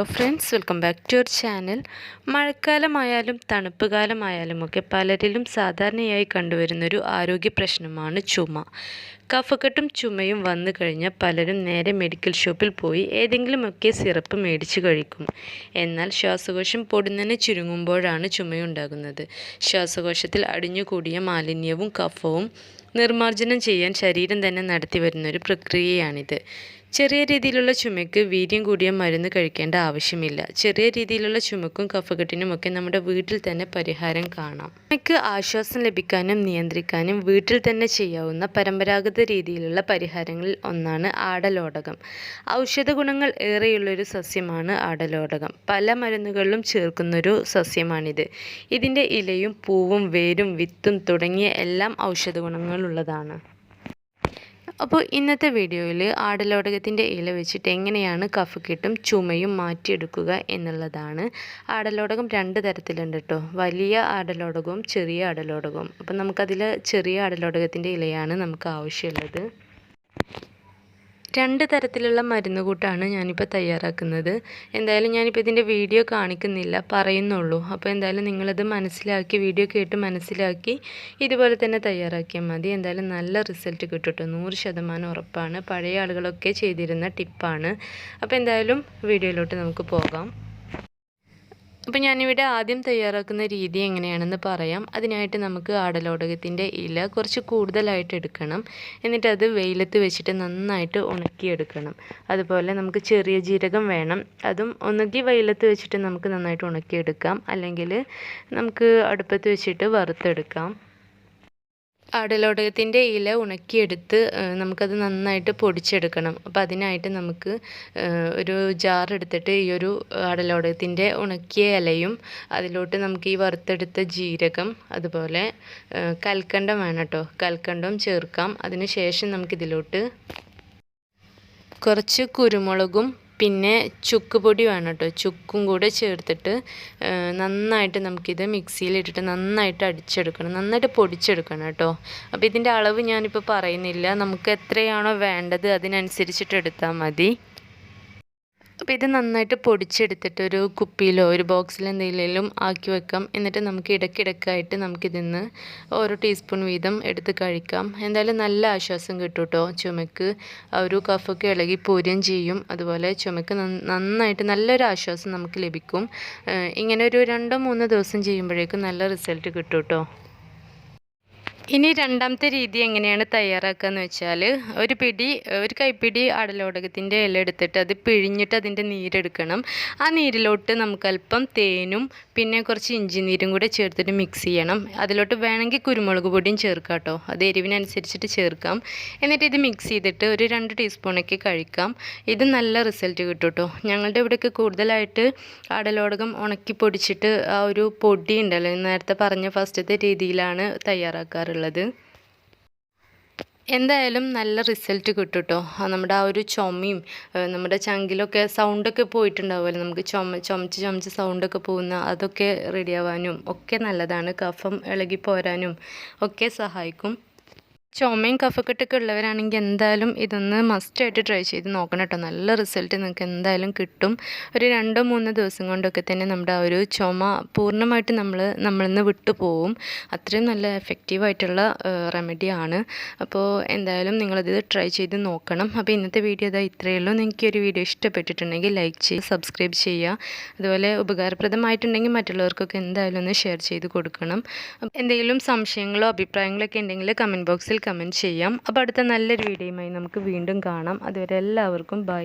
Hello friends, welcome back to our channel. മഴക്കാലമായാലും തണുപ്പ് കാലമായാലും ഒക്കെ പലരിലും സാധാരണയായി കണ്ടുവരുന്നൊരു ആരോഗ്യ പ്രശ്നമാണ് ചുമ. കഫക്കെട്ടും ചുമയും വന്നു കഴിഞ്ഞാൽ പലരും നേരെ മെഡിക്കൽ ഷോപ്പിൽ പോയി ഏതെങ്കിലുമൊക്കെ സിറപ്പ് മേടിച്ച് കഴിക്കും. എന്നാൽ ശ്വാസകോശം പൊടുന്നനെ ചുരുങ്ങുമ്പോഴാണ് ചുമയുണ്ടാകുന്നത്. ശ്വാസകോശത്തിൽ അടിഞ്ഞുകൂടിയ മാലിന്യവും കഫവും നിർമ്മാർജ്ജനം ചെയ്യാൻ ശരീരം തന്നെ നടത്തി വരുന്നൊരു പ്രക്രിയയാണിത്. ചെറിയ രീതിയിലുള്ള ചുമയ്ക്ക് വീര്യം കൂടിയ മരുന്ന് കഴിക്കേണ്ട ആവശ്യമില്ല. ചെറിയ രീതിയിലുള്ള ചുമക്കും കഫക്കെട്ടിനുമൊക്കെ നമ്മുടെ വീട്ടിൽ തന്നെ പരിഹാരം കാണാം. ചുമയ്ക്ക് ആശ്വാസം ലഭിക്കാനും നിയന്ത്രിക്കാനും വീട്ടിൽ തന്നെ ചെയ്യാവുന്ന പരമ്പരാഗത രീതിയിലുള്ള പരിഹാരങ്ങളിൽ ഒന്നാണ് ആടലോടകം. ഔഷധ ഗുണങ്ങൾ ഏറെയുള്ളൊരു സസ്യമാണ് ആടലോടകം. പല മരുന്നുകളിലും ചേർക്കുന്നൊരു സസ്യമാണിത്. ഇതിൻ്റെ ഇലയും പൂവും വേരും വിത്തും തുടങ്ങിയ എല്ലാം ഔഷധ ഗുണങ്ങളുള്ളതാണ്. അപ്പോൾ ഇന്നത്തെ വീഡിയോയിൽ ആടലോടകത്തിൻ്റെ ഇല വെച്ചിട്ട് എങ്ങനെയാണ് കഫക്കെട്ടും ചുമയും മാറ്റിയെടുക്കുക എന്നുള്ളതാണ്. ആടലോടകം 2 തരത്തിലുണ്ട് കേട്ടോ. വലിയ ആടലോടകവും ചെറിയ ആടലോടകവും. അപ്പോൾ നമുക്കതിൽ ചെറിയ ആടലോടകത്തിൻ്റെ ഇലയാണ് നമുക്ക് ആവശ്യമുള്ളത്. 2 തരത്തിലുള്ള മരുന്ന് കൂട്ടാണ് ഞാനിപ്പോൾ തയ്യാറാക്കുന്നത്. എന്തായാലും ഞാനിപ്പോൾ ഇതിൻ്റെ വീഡിയോ കാണിക്കുന്നില്ല, പറയുന്നുള്ളൂ. അപ്പോൾ എന്തായാലും നിങ്ങളത് മനസ്സിലാക്കി, വീഡിയോ കേട്ട് മനസ്സിലാക്കി ഇതുപോലെ തന്നെ തയ്യാറാക്കിയാൽ മതി. എന്തായാലും നല്ല റിസൾട്ട് കിട്ടും കേട്ടോ, 100% ഉറപ്പാണ്. പഴയ ആളുകളൊക്കെ ചെയ്തിരുന്ന ടിപ്പാണ്. അപ്പോൾ എന്തായാലും വീഡിയോയിലോട്ട് നമുക്ക് പോകാം. അപ്പോൾ ഞാനിവിടെ ആദ്യം തയ്യാറാക്കുന്ന രീതി എങ്ങനെയാണെന്ന് പറയാം. അതിനായിട്ട് നമുക്ക് ആടലോടകത്തിൻ്റെ ഇല കുറച്ച് കൂടുതലായിട്ട് എടുക്കണം. എന്നിട്ട് അത് വെയിലത്ത് വെച്ചിട്ട് നന്നായിട്ട് ഉണക്കിയെടുക്കണം. അതുപോലെ നമുക്ക് ചെറിയ ജീരകം വേണം. അതും ഒന്നുകിൽ വെയിലത്ത് വെച്ചിട്ട് നമുക്ക് നന്നായിട്ട് ഉണക്കിയെടുക്കാം, അല്ലെങ്കിൽ നമുക്ക് അടുപ്പത്ത് വെച്ചിട്ട് വറുത്തെടുക്കാം. ആടലോടകത്തിൻ്റെ ഇല ഉണക്കിയെടുത്ത് നമുക്കത് നന്നായിട്ട് പൊടിച്ചെടുക്കണം. അപ്പോൾ അതിനായിട്ട് നമുക്ക് ഒരു ജാർ എടുത്തിട്ട് ഈ ഒരു ആടലോടകത്തിൻ്റെ ഉണക്കിയ ഇലയും അതിലോട്ട് നമുക്ക് ഈ വറുത്തെടുത്ത ജീരകം, അതുപോലെ കൽക്കണ്ടം വേണം കേട്ടോ, കൽക്കണ്ടം ചേർക്കാം. അതിന് ശേഷം നമുക്കിതിലോട്ട് കുറച്ച് കുരുമുളകും പിന്നെ ചുക്ക് പൊടി വേണം കേട്ടോ, ചുക്കും കൂടെ ചേർത്തിട്ട് നന്നായിട്ട് നമുക്കിത് മിക്സിയിലിട്ടിട്ട് നന്നായിട്ട് അടിച്ചെടുക്കണം, നന്നായിട്ട് പൊടിച്ചെടുക്കണം കേട്ടോ. അപ്പോൾ ഇതിൻ്റെ അളവ് ഞാനിപ്പോൾ പറയുന്നില്ല, നമുക്ക് എത്രയാണോ വേണ്ടത് അതിനനുസരിച്ചിട്ട് എടുത്താൽ മതി. അപ്പോൾ ഇത് നന്നായിട്ട് പൊടിച്ചെടുത്തിട്ട് ഒരു കുപ്പിയിലോ ഒരു ബോക്സിലോ എന്തെങ്കിലും ആക്കി വെക്കാം. എന്നിട്ട് നമുക്ക് ഇടയ്ക്കിടയ്ക്കായിട്ട് നമുക്കിതിന്ന് ഓരോ ടീസ്പൂൺ വീതം എടുത്ത് കഴിക്കാം. എന്തായാലും നല്ല ആശ്വാസം കിട്ടും കേട്ടോ ചുമയ്ക്ക്. ഒരു കഫൊക്കെ ഇളകി പോരുകയും ചെയ്യും. അതുപോലെ ചുമയ്ക്ക് നന്നായിട്ട് നല്ലൊരു ആശ്വാസം നമുക്ക് ലഭിക്കും. ഇങ്ങനെ ഒരു 2-3 ദിവസം ചെയ്യുമ്പോഴേക്കും നല്ല റിസൾട്ട് കിട്ടും കേട്ടോ. ഇനി രണ്ടാമത്തെ രീതി എങ്ങനെയാണ് തയ്യാറാക്കുക എന്ന് വെച്ചാൽ, ഒരു കൈപ്പിടി ആടലോടകത്തിൻ്റെ ഇല എടുത്തിട്ട് അത് പിഴിഞ്ഞിട്ട് അതിൻ്റെ നീരെടുക്കണം. ആ നീരിലോട്ട് നമുക്ക് അല്പം തേനും പിന്നെ കുറച്ച് ഇഞ്ചി നീരും കൂടെ ചേർത്തിട്ട് മിക്സ് ചെയ്യണം. അതിലോട്ട് വേണമെങ്കിൽ കുരുമുളക് പൊടിയും ചേർക്കാം കേട്ടോ, അത് എരിവിനനുസരിച്ചിട്ട് ചേർക്കാം. എന്നിട്ട് ഇത് മിക്സ് ചെയ്തിട്ട് ഒരു 2 ടീസ്പൂണൊക്കെ കഴിക്കാം. ഇത് നല്ല റിസൾട്ട് കിട്ടും കേട്ടോ. ഞങ്ങളുടെ ഇവിടെയൊക്കെ കൂടുതലായിട്ട് ആടലോടകം ഉണക്കി പൊടിച്ചിട്ട് ആ ഒരു പൊടി ഉണ്ടല്ലോ, നേരത്തെ പറഞ്ഞ ഫസ്റ്റത്തെ രീതിയിലാണ് തയ്യാറാക്കാറുള്ളത്. എന്തായാലും നല്ല റിസൾട്ട് കിട്ടും കേട്ടോ. നമ്മുടെ ആ ഒരു ചുമയും നമ്മുടെ ചങ്കിലൊക്കെ സൗണ്ടൊക്കെ പോയിട്ടുണ്ടാവുമല്ലോ, നമുക്ക് ചുമച്ച് സൗണ്ടൊക്കെ പോകുന്ന അതൊക്കെ റെഡിയാവാനും ഒക്കെ നല്ലതാണ്. കഫം ഇളകി പോരാനും ഒക്കെ സഹായിക്കും. ചുമയും കഫക്കെട്ടൊക്കെ ഉള്ളവരാണെങ്കിൽ എന്തായാലും ഇതൊന്ന് മസ്റ്റായിട്ട് ട്രൈ ചെയ്ത് നോക്കണം കേട്ടോ. നല്ല റിസൾട്ട് നിങ്ങൾക്ക് എന്തായാലും കിട്ടും. ഒരു 2-3 ദിവസം കൊണ്ടൊക്കെ തന്നെ നമ്മുടെ ആ ഒരു ചുമ പൂർണ്ണമായിട്ട് നമ്മളിൽ നിന്ന് വിട്ടു പോവും. അത്രയും നല്ല എഫക്റ്റീവായിട്ടുള്ള റെമഡിയാണ്. അപ്പോൾ എന്തായാലും നിങ്ങളത് ട്രൈ ചെയ്ത് നോക്കണം. അപ്പോൾ ഇന്നത്തെ വീഡിയോ ഇത്രയേ ഉള്ളൂ. നിങ്ങൾക്ക് ഒരു വീഡിയോ ഇഷ്ടപ്പെട്ടിട്ടുണ്ടെങ്കിൽ ലൈക്ക് ചെയ്യുക, സബ്സ്ക്രൈബ് ചെയ്യുക. അതുപോലെ ഉപകാരപ്രദമായിട്ടുണ്ടെങ്കിൽ മറ്റുള്ളവർക്കൊക്കെ എന്തായാലും ഒന്ന് ഷെയർ ചെയ്ത് കൊടുക്കണം. എന്തെങ്കിലും സംശയങ്ങളോ അഭിപ്രായങ്ങളോ ഒക്കെ ഉണ്ടെങ്കിൽ കമൻറ്റ് ബോക്സിൽ കമൻറ്റ് ചെയ്യാം. അപ്പോൾ അടുത്ത നല്ലൊരു വീഡിയോയുമായി നമുക്ക് വീണ്ടും കാണാം. അതുവരെ എല്ലാവർക്കും ബൈ.